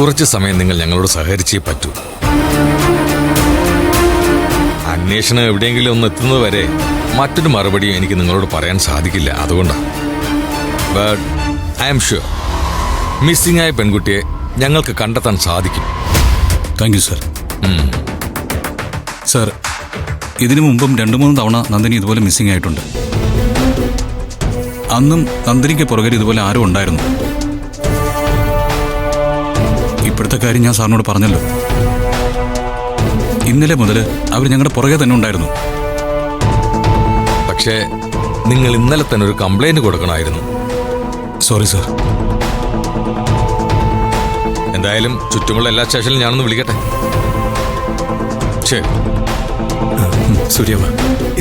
കുറച്ച് സമയം നിങ്ങൾ ഞങ്ങളോട് സഹകരിച്ചേ പറ്റൂ. അന്വേഷണം എവിടെയെങ്കിലും ഒന്ന് എത്തുന്നത് വരെ മറ്റൊരു മറുപടിയും എനിക്ക് നിങ്ങളോട് പറയാൻ സാധിക്കില്ല. അതുകൊണ്ടാണ്. But I am sure missing ആയ പെൺകുട്ടിയെ ഞങ്ങൾക്ക് കണ്ടെത്താൻ സാധിക്കും. Thank you sir. സർ, ഇതിനു മുമ്പും 2-3 തവണ നന്ദിനി ഇതുപോലെ മിസ്സിംഗ് ആയിട്ടുണ്ട്. അന്നും നന്ദിനിക്ക് പുറകെ ഇതുപോലെ ആരും ഉണ്ടായിരുന്നു. ഇപ്പോഴത്തെ കാര്യം ഞാൻ സാറിനോട് പറഞ്ഞല്ലോ. ഇന്നലെ മുതൽ അവർ ഞങ്ങളുടെ പുറകെ തന്നെ ഉണ്ടായിരുന്നു. പക്ഷേ നിങ്ങൾ ഇന്നലെ തന്നെ ഒരു കംപ്ലൈന്റ് കൊടുക്കണമായിരുന്നു. Sorry sir. എന്തായാലും ചുറ്റുമുള്ള എല്ലാ സ്റ്റേഷനിലും ഞാനൊന്ന് വിളിക്കട്ടെ. ശരി സൂര്യമ്മ,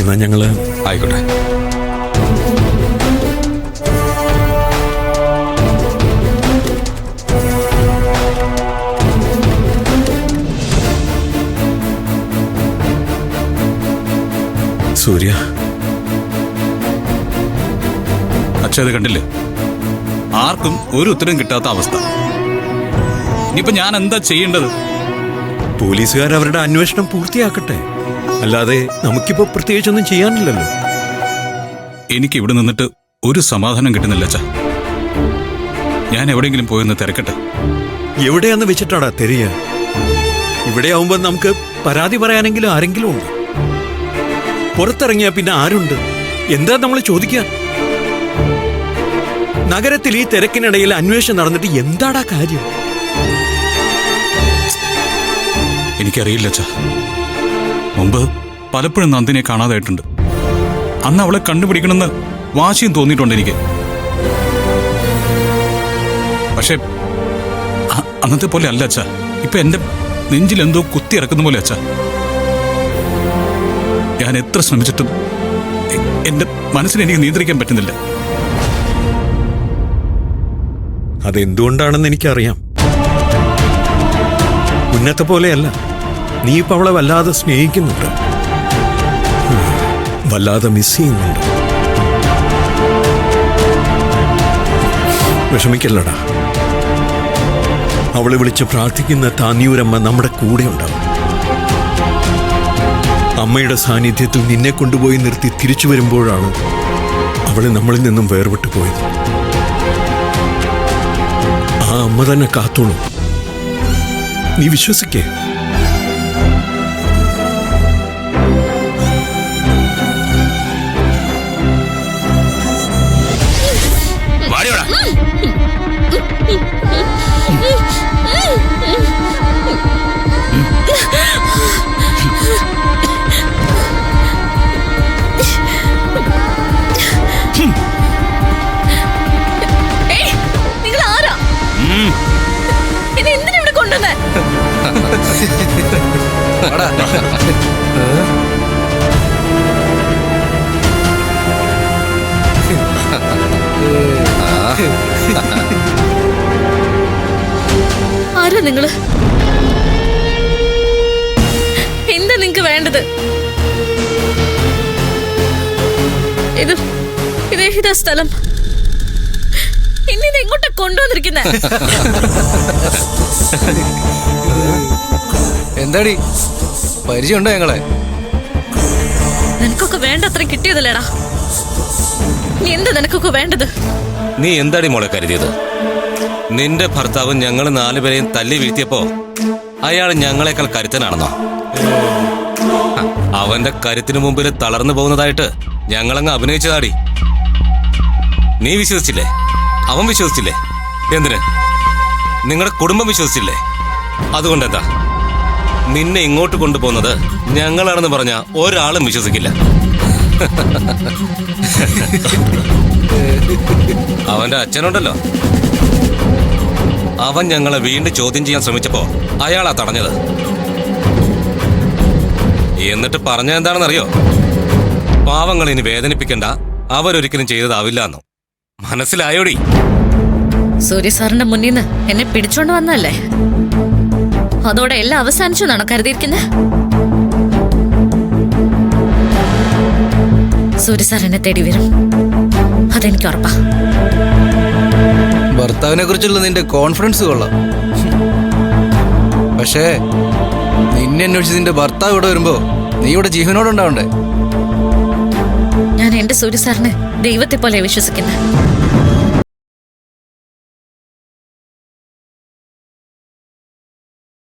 എന്നാ ഞങ്ങള് ആയിക്കോട്ടെ. സൂര്യ, അച്ഛൻ അത് കണ്ടില്ലേ? ആർക്കും ഒരു ഉത്തരം കിട്ടാത്ത അവസ്ഥ. ഇനിയിപ്പോ ഞാൻ എന്താ ചെയ്യേണ്ടത്? പോലീസുകാർ അവരുടെ അന്വേഷണം പൂർത്തിയാക്കട്ടെ. അല്ലാതെ നമുക്കിപ്പോ പ്രത്യേകിച്ചൊന്നും ചെയ്യാനില്ലല്ലോ. എനിക്ക് ഇവിടെ നിന്നിട്ട് ഒരു സമാധാനം കിട്ടുന്നില്ല അച്ഛാ. ഞാൻ എവിടെയെങ്കിലും പോയെന്ന് തിരക്കട്ടെ. എവിടെയാന്ന് വെച്ചിട്ടാടാ തെരിയ? ഇവിടെ ആവുമ്പോ നമുക്ക് പരാതി പറയാനെങ്കിലും ആരെങ്കിലും ഉണ്ട്. പുറത്തിറങ്ങിയാ പിന്നെ ആരുണ്ട്? എന്താ നമ്മൾ ചോദിക്കുക? നഗരത്തിൽ ഈ തിരക്കിനിടയിൽ അന്വേഷണം നടന്നിട്ട് എന്താടാ കാര്യം? എനിക്കറിയില്ല അച്ഛാ. മുമ്പ് പലപ്പോഴും നന്ദിനെ കാണാതായിട്ടുണ്ട്. അന്ന് അവളെ കണ്ടുപിടിക്കണമെന്ന് വാശിയും തോന്നിയിട്ടുണ്ട് എനിക്ക്. പക്ഷെ അന്നത്തെ പോലെ അല്ല അച്ഛാ. ഇപ്പൊ എന്റെ നെഞ്ചിൽ എന്തോ കുത്തി ഇറക്കുന്ന പോലെ അച്ഛാ. ഞാൻ എത്ര ശ്രമിച്ചിട്ടും എന്റെ മനസ്സിനെ എനിക്ക് നിയന്ത്രിക്കാൻ പറ്റുന്നില്ല. അതെന്തുകൊണ്ടാണെന്ന് എനിക്കറിയാം. മുന്നത്തെ പോലെയല്ല. നീ ഇപ്പൊ അവളെ വല്ലാതെ സ്നേഹിക്കുന്നുണ്ട്, വല്ലാതെ മിസ് ചെയ്യുന്നുണ്ട്. വിഷമിക്കല്ലടാ. അവളെ വിളിച്ച് പ്രാർത്ഥിക്കുന്ന താന്നിയൂരമ്മ നമ്മുടെ കൂടെ ഉണ്ടാവും. അമ്മയുടെ സാന്നിധ്യത്തിൽ നിന്നെ കൊണ്ടുപോയി നിർത്തി തിരിച്ചു വരുമ്പോഴാണ് അവളെ നമ്മളിൽ നിന്നും വേർപെട്ടു പോയത്. ആ അമ്മ തന്നെ കാത്തോളും. നീ വിശ്വസിക്കേ. നിങ്ങൾ ആരാ? ഇത് എന്തിനാ ഇവിടെ കൊണ്ടുവന്നേ? ആരാ നിങ്ങള്? എന്താ നിങ്ങക്ക് വേണ്ടത്? ഇതാ സ്ഥലം. ഇന്നിത് എങ്ങോട്ടാ കൊണ്ടുവന്നിരിക്കുന്നേ? എന്താടി പരിചയമുണ്ടോ ഞങ്ങളെ? നിനക്കൊക്കെ വേണ്ടത്ര കിട്ടിയതല്ലേടാ. നീ എന്താ നിനക്കൊക്കെ വേണ്ടത്? നീ എന്താടി മോളെ കരുതിയത്? നിന്റെ ഭർത്താവ് ഞങ്ങൾ 4 പേരെയും തല്ലി വീഴ്ത്തിയപ്പോ അയാൾ ഞങ്ങളെക്കാൾ കരുത്തനാണെന്നോ? അവന്റെ കരുത്തിനു മുമ്പിൽ തളർന്നു പോകുന്നതായിട്ട് ഞങ്ങളങ്ങ് അഭിനയിച്ചതാടി. നീ വിശ്വസിച്ചില്ലേ? അവൻ വിശ്വസിച്ചില്ലേ? എന്തിന്? നിങ്ങളുടെ കുടുംബം വിശ്വസിച്ചില്ലേ? അതുകൊണ്ടെന്താ? നിന്നെ ഇങ്ങോട്ട് കൊണ്ടുപോകുന്നത് ഞങ്ങളാണെന്ന് പറഞ്ഞ ഒരാളും വിശ്വസിക്കില്ല. അവന്റെ അച്ഛനുണ്ടല്ലോ, അവൻ ഞങ്ങളെ വീണ്ടും ചോദ്യം ചെയ്യാൻ ശ്രമിച്ചപ്പോ അയാളാ തടഞ്ഞത്. എന്നിട്ട് പറഞ്ഞ എന്താണെന്നറിയോ? പാവങ്ങൾ ഇനി വേദനിപ്പിക്കണ്ട, അവരൊരിക്കലും ചെയ്തതാവില്ല എന്നു. മനസ്സിലായോടി? സൂര്യ സാറിന്റെ മുന്നിൽ നിന്ന് എന്നെ പിടിച്ചോണ്ട് വന്നല്ലേ? അതോടെ എല്ലാം അവസാനിച്ചു എന്നാണോ കരുതിയിരിക്കുന്നത്? സൂര്യ സാർ എന്നെ തേടി വരും, അതെനിക്ക് ഉറപ്പാ. ഭർത്താവിനെ കുറിച്ചുള്ള നിന്റെ കോൺഫിഡൻസ് കൊള്ളാം. പക്ഷേ നിന്നെ അന്വേഷിച്ച് നിന്റെ ഭർത്താവ് ഇവിടെ വരുമ്പോ നീ ഇവിടെ ജീവനോടുണ്ടാവണ്ടേ? ഞാൻ എന്റെ സൂര്യ സാറിനെ ദൈവത്തെ പോലെ വിശ്വസിക്കുന്നത്.